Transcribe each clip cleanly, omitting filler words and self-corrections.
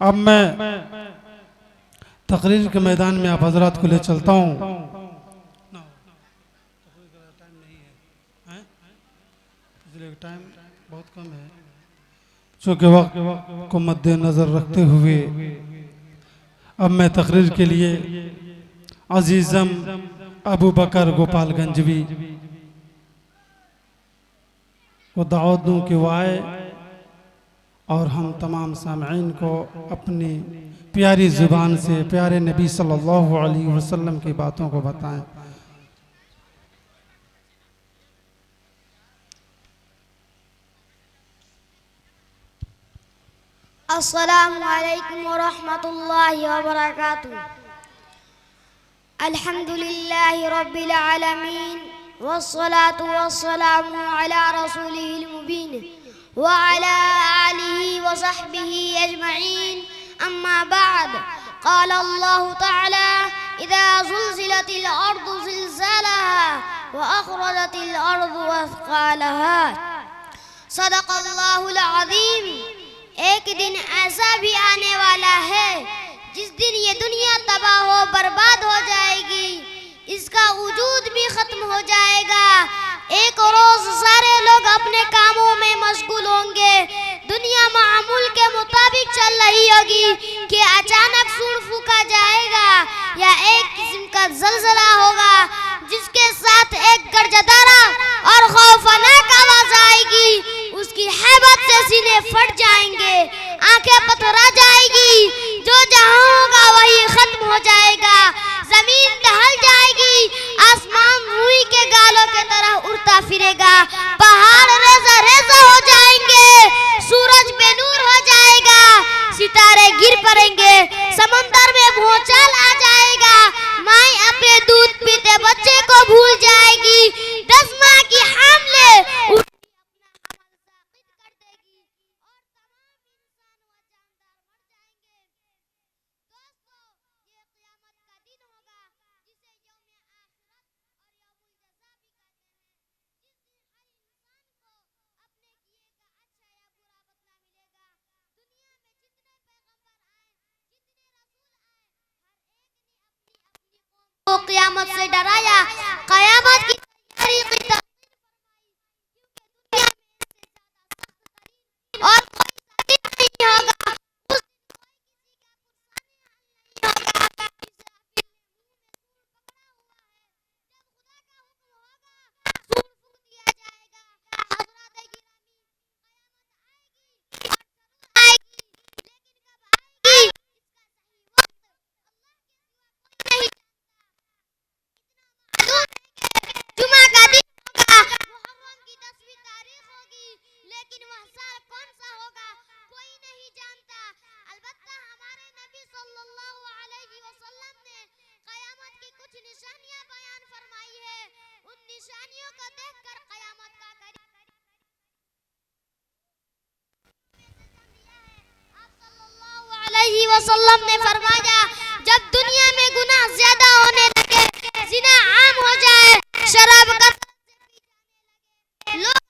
अब मैं तकरीर के मैदान में आप हजरात को ले चलता हूँ। टाइम बहुत कम है, चूँकि वक्त को मद्देनज़र रखते हुए अब मैं तकरीर के लिए अजीज़म अबू बकर गोपालगंजवी को दावत दूँ कि वो आए और हम तमाम सामईन को अपनी प्यारी ज़ुबान से प्यारे नबी सल्लल्लाहु अलैहि वसल्लम की बातों को बताएं। अस्सलामु अलैकुम वरहमतुल्लाहि वबरकातुहू। अल्हम्दुलिल्लाहि रब्बिल आलमीन वस्सलातु वस्सलामु अला रसूलिहिल मुबीन व अला आलिहि व सहबिहि अजमईन। अम्मा बाद, क़ाल अल्लाहु तआला इज़ा ज़ुलज़िलतिल अर्दु ज़िलज़ालहा व अख़रजतिल अर्दु अथक़ालहा। सदक़ल्लाहुल अज़ीम। एक दिन ऐसा भी आने वाला है जिस दिन ये दुनिया तबाह हो बर्बाद हो जाएगी, इसका वजूद भी खत्म हो जाएगा। एक रोज सारे लोग अपने कामों में मशगूल होंगे। दुनिया मामूल के मुताबिक चल रही होगी कि अचानक सूंड फूका जाएगा या एक किस्म का ज़लज़ला होगा जिसके साथ एक गरजदारा और खौफनाक आवाज आएगी। उसकी हैबत से सीने फट जाएंगे, आंखें पथरा जाएगी। जो जहां होगा वही खत्म हो जाएगा। जमीन दहल जाएगी, आसमान रूई के गालों के तरह उड़ता फिरेगा। पहाड़ रेजा रेजा हो जाएंगे, सूरज बेनूर हो जाएगा, सितारे गिर पड़ेंगे, समंदर में भूचाल आ जाएगा। माँ अपने दूध पीते बच्चे को भूल जाएगी। 10 माह की हामले को क़यामत से डराया। क़यामत की तैयारी की और कोई नहीं होगा। उस वसल्लम ने फरमाया, जब दुनिया में गुनाह ज्यादा होने लगे, जिना आम हो जाए, शराब का लोग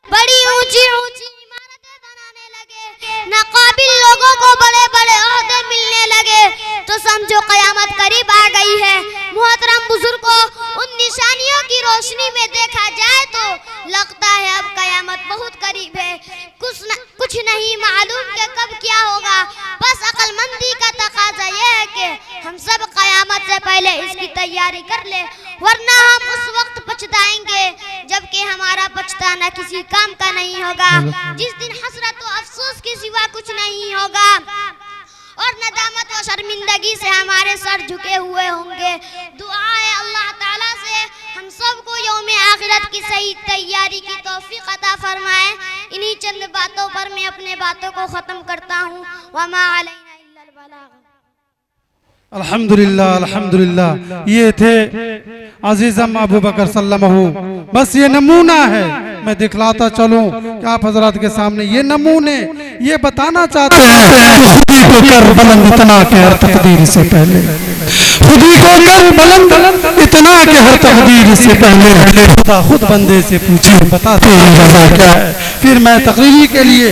बड़ी ऊंची ऊंची इमारतें बनाने लगे, नाकाबिल लोगों को बड़े बड़े ओहदे मिलने लगे, तो समझो कयामत करीब आ गई है। मोहतरम बुजुर्गों, उन निशानियों की रोशनी में देखा जाए तो लगता है अब कयामत बहुत करीब है। कुछ नहीं मालूम कि कब क्या होगा। बस अक्लमंदी का तकाजा यह है कि हम सब कयामत से पहले इसकी तैयारी कर ले, वरना हम उस वक्त पछताएंगे जबकि हमारा पछताना किसी काम का नहीं होगा। जिस दिन हसरत व अफसोस के सिवा कुछ नहीं होगा और नदामत व शर्मिंदगी से हमारे सर झुके हुए होंगे। दुआ है अल्लाह ताला से हम सबको यौम आखिरत की सही तैयारी की तौफीक अता फरमाए। इन्हीं चंद बातों पर मैं अपने बातों को ख़त्म करता हूँ। वमा अलैना इल्लल बलाग। अल्हम्दुलिल्लाह अल्हम्दुलिल्लाह। ये थे अजीज़म अबू बकर सल्लमहु। बस ये नमूना है, मैं दिखलाता चलूं कि आप हजरात के सामने ये नमूने ये बताना चाहते हैं। खुदी को कर बुलंद इतना के हर तकदीर से पहले, खुदी को कर बुलंद इतना के हर तकदीर से पहले खुदा खुद बंदे से पूछे बता तेरी वजह क्या है। फिर मैं तकरीर के लिए